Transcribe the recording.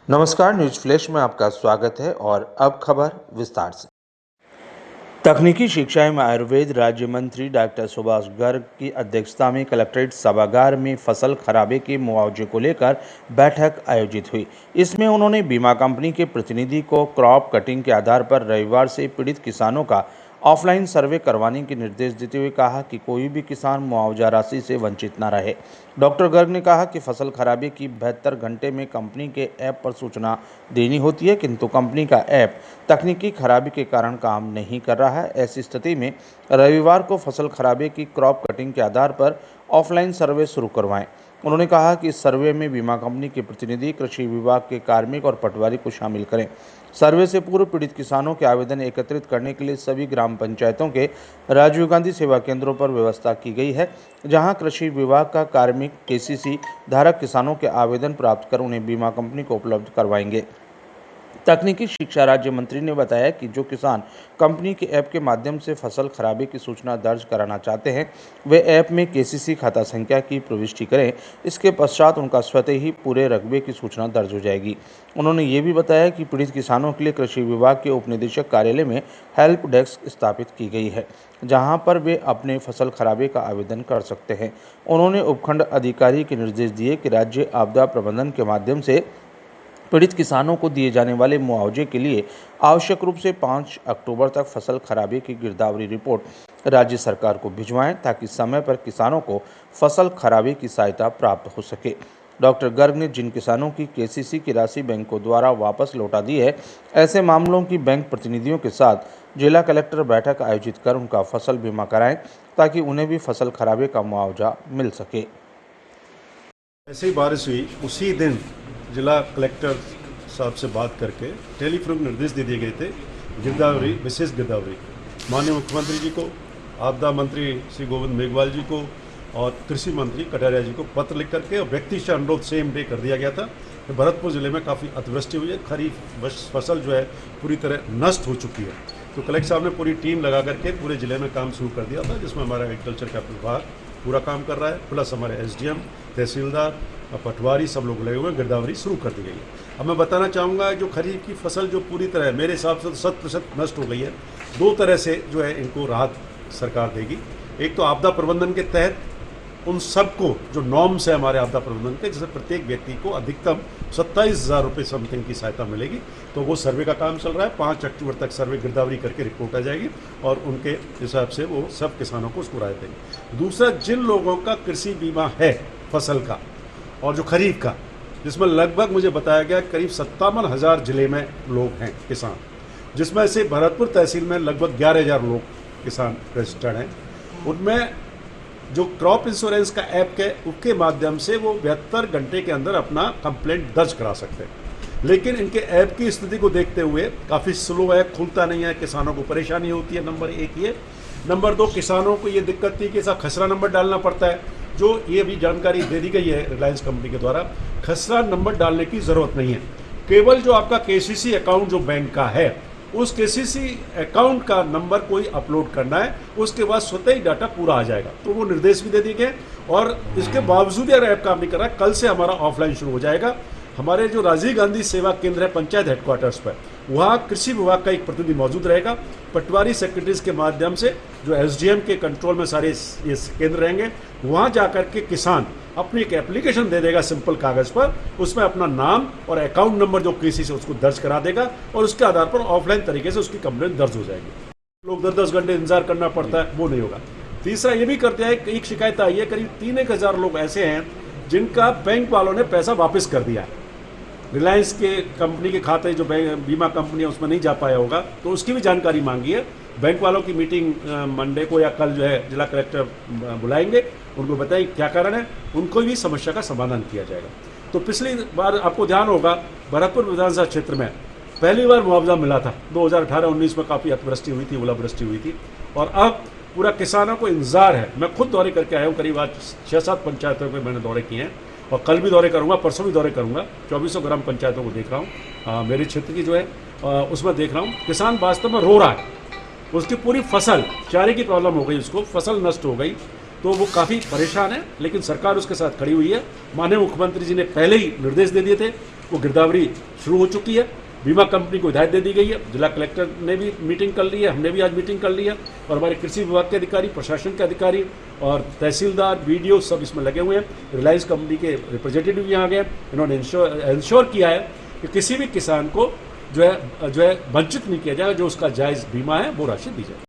नमस्कार, news flash में आपका स्वागत है और अब खबर विस्तार से। तकनीकी शिक्षा एवं आयुर्वेद राज्य मंत्री डॉक्टर सुभाष गर्ग की अध्यक्षता में कलेक्ट्रेट सभागार में फसल खराबे के मुआवजे को लेकर बैठक आयोजित हुई। इसमें उन्होंने बीमा कंपनी के प्रतिनिधि को क्रॉप कटिंग के आधार पर रविवार से पीड़ित किसानों का ऑफलाइन सर्वे करवाने के निर्देश देते हुए कहा कि कोई भी किसान मुआवजा राशि से वंचित न रहे। डॉक्टर गर्ग ने कहा कि फसल खराबे की 72 घंटे में कंपनी के ऐप पर सूचना देनी होती है, किंतु कंपनी का ऐप तकनीकी खराबी के कारण काम नहीं कर रहा है। ऐसी स्थिति में रविवार को फसल खराबे की क्रॉप कटिंग के आधार पर ऑफलाइन सर्वे शुरू करवाएं। उन्होंने कहा कि इस सर्वे में बीमा कंपनी के प्रतिनिधि, कृषि विभाग के कार्मिक और पटवारी को शामिल करें। सर्वे से पूर्व पीड़ित किसानों के आवेदन एकत्रित करने के लिए सभी ग्राम पंचायतों के राजीव गांधी सेवा केंद्रों पर व्यवस्था की गई है, जहां कृषि विभाग का कार्मिक केसीसी धारक किसानों के आवेदन प्राप्त कर उन्हें बीमा कंपनी को उपलब्ध करवाएंगे। तकनीकी शिक्षा राज्य मंत्री ने बताया कि जो किसान कंपनी के ऐप के माध्यम से फसल खराबे की सूचना दर्ज कराना चाहते हैं, वे ऐप में केसीसी खाता संख्या की प्रविष्टि करें। इसके पश्चात उनका स्वतः ही पूरे रकबे की सूचना दर्ज हो जाएगी। उन्होंने ये भी बताया कि पीड़ित किसानों के लिए कृषि विभाग के उपनिदेशक कार्यालय में हेल्प डेस्क स्थापित की गई है, जहां पर वे अपने फसल खराबे का आवेदन कर सकते हैं। उन्होंने उपखंड अधिकारी के निर्देश दिए कि राज्य आपदा प्रबंधन के माध्यम से पीड़ित किसानों को दिए जाने वाले मुआवजे के लिए आवश्यक रूप से 5 अक्टूबर तक फसल खराबे की गिरदावरी रिपोर्ट राज्य सरकार को भिजवाएं, ताकि समय पर किसानों को फसल खराबे की सहायता प्राप्त हो सके। डॉक्टर गर्ग ने जिन किसानों की केसीसी की राशि बैंकों द्वारा वापस लौटा दी है, ऐसे मामलों की बैंक प्रतिनिधियों के साथ जिला कलेक्टर बैठक आयोजित कर उनका फसल बीमा कराएं, ताकि उन्हें भी फसल खराबे का मुआवजा मिल सके। ऐसे ही बारिश हुई, उसी दिन जिला कलेक्टर साहब से बात करके टेलीफोन निर्देश दे दिए गए थे गिरदावरी, विशेष गिरदावरी माननीय मुख्यमंत्री जी को, आपदा मंत्री श्री गोविंद मेघवाल जी को और कृषि मंत्री कटारिया जी को पत्र लिख करके और व्यक्ति से अनुरोध सेम डे कर दिया गया था। भरतपुर जिले में काफ़ी अतिवृष्टि हुई है, खरीफ फसल जो है पूरी तरह नष्ट हो चुकी है। तो कलेक्टर साहब ने पूरी टीम लगा करके पूरे जिले में काम शुरू कर दिया था, जिसमें हमारा एग्रीकल्चर का विभाग पूरा काम कर रहा है, प्लस हमारे एसडीएम, तहसीलदार, पटवारी सब लोग लगे हुए हैं। गिरदावरी शुरू कर दी गई है। अब मैं बताना चाहूँगा जो खरीफ की फसल जो पूरी तरह मेरे हिसाब से तो 100% नष्ट हो गई है, दो तरह से जो है इनको राहत सरकार देगी। एक तो आपदा प्रबंधन के तहत उन सबको जो नॉर्म्स है हमारे आपदा प्रबंधन के, जैसे प्रत्येक व्यक्ति को अधिकतम 27,000 रुपये समथिंग की सहायता मिलेगी। तो वो सर्वे का काम चल रहा है, 5 अक्टूबर तक सर्वे गिरदावरी करके रिपोर्ट आ जाएगी और उनके हिसाब से वो सब किसानों को उसको राहत देंगे। दूसरा, जिन लोगों का कृषि बीमा है फसल का और जो खरीफ का, जिसमें लगभग मुझे बताया गया करीब 57,000 जिले में लोग हैं किसान, जिसमें से भरतपुर तहसील में लगभग 11,000 लोग किसान रजिस्टर्ड हैं। उनमें जो क्रॉप इंश्योरेंस का ऐप है उसके माध्यम से वो 72 घंटे के अंदर अपना कंप्लेंट दर्ज करा सकते हैं, लेकिन इनके ऐप की स्थिति को देखते हुए काफ़ी स्लो है, खुलता नहीं है, किसानों को परेशानी होती है। नंबर 1 ये। नंबर 2, किसानों को ये दिक्कत थी कि ऐसा खसरा नंबर डालना पड़ता है, जो ये भी जानकारी दे दी गई है रिलायंस कंपनी के द्वारा। खसरा नंबर डालने की ज़रूरत नहीं है, केवल जो आपका केसीसी अकाउंट जो बैंक का है उस केसीसी अकाउंट का नंबर कोई अपलोड करना है, उसके बाद स्वतः ही डाटा पूरा आ जाएगा। तो वो निर्देश भी दे दिए गए और इसके बावजूद अगर ऐप काम नहीं कर रहा है, कल से हमारा ऑफलाइन शुरू हो जाएगा। हमारे जो राजीव गांधी सेवा केंद्र है पंचायत हेडक्वार्टर्स पर, वहाँ कृषि विभाग का एक प्रतिनिधि मौजूद रहेगा। पटवारी सेक्रेटरीज के माध्यम से जो एसडीएम के कंट्रोल में सारे ये केंद्र रहेंगे, वहाँ जाकर के किसान अपनी एक एप्लीकेशन दे देगा सिंपल कागज़ पर, उसमें अपना नाम और अकाउंट नंबर जो केसी से उसको दर्ज करा देगा और उसके आधार पर ऑफलाइन तरीके से उसकी कंप्लेंट दर्ज हो जाएगी। लोग 10-10 घंटे इंतजार करना पड़ता है, वो नहीं होगा। तीसरा ये भी करते हैं, एक शिकायत आई है, करीब 3-1 लोग ऐसे हैं जिनका बैंक वालों ने पैसा वापस कर दिया है। रिलायंस के कंपनी के खाते जो बीमा कंपनी है उसमें नहीं जा पाया होगा, तो उसकी भी जानकारी मांगी है। बैंक वालों की मीटिंग मंडे को या कल जो है जिला कलेक्टर बुलाएंगे, उनको बताएं क्या कारण है, उनको भी समस्या का समाधान किया जाएगा। तो पिछली बार आपको ध्यान होगा भरतपुर विधानसभा क्षेत्र में पहली बार मुआवजा मिला था, 2018-19 में काफ़ी अतिवृष्टि हुई थी, ओलावृष्टि हुई थी, और अब पूरा किसानों को इंतजार है। मैं खुद दौरे करके आया हूँ, करीब आज 6-7 पंचायतों पर मैंने दौरे किए हैं और कल भी दौरे करूँगा, परसों भी दौरे करूँगा। 2400 ग्राम पंचायतों को देख रहा हूँ, मेरे क्षेत्र की जो है उसमें देख रहा हूँ। किसान वास्तव में रो रहा है, उसकी पूरी फसल, चारे की प्रॉब्लम हो गई, उसको फसल नष्ट हो गई, तो वो काफ़ी परेशान है, लेकिन सरकार उसके साथ खड़ी हुई है। माननीय मुख्यमंत्री जी ने पहले ही निर्देश दे दिए थे वो गिरदावरी शुरू हो चुकी है। बीमा कंपनी को हिदायत दे दी गई है। जिला कलेक्टर ने भी मीटिंग कर ली है, हमने भी आज मीटिंग कर ली है और हमारे कृषि विभाग के अधिकारी, प्रशासन के अधिकारी और तहसीलदार, BDO सब इसमें लगे हुए हैं। रिलायंस कंपनी के रिप्रेजेंटेटिव भी यहाँ गए। इन्होंने इंश्योर किया है कि किसी भी किसान को जो है वंचित नहीं किया जाएगा, जो उसका जायज़ बीमा है वो राशि दी जाए।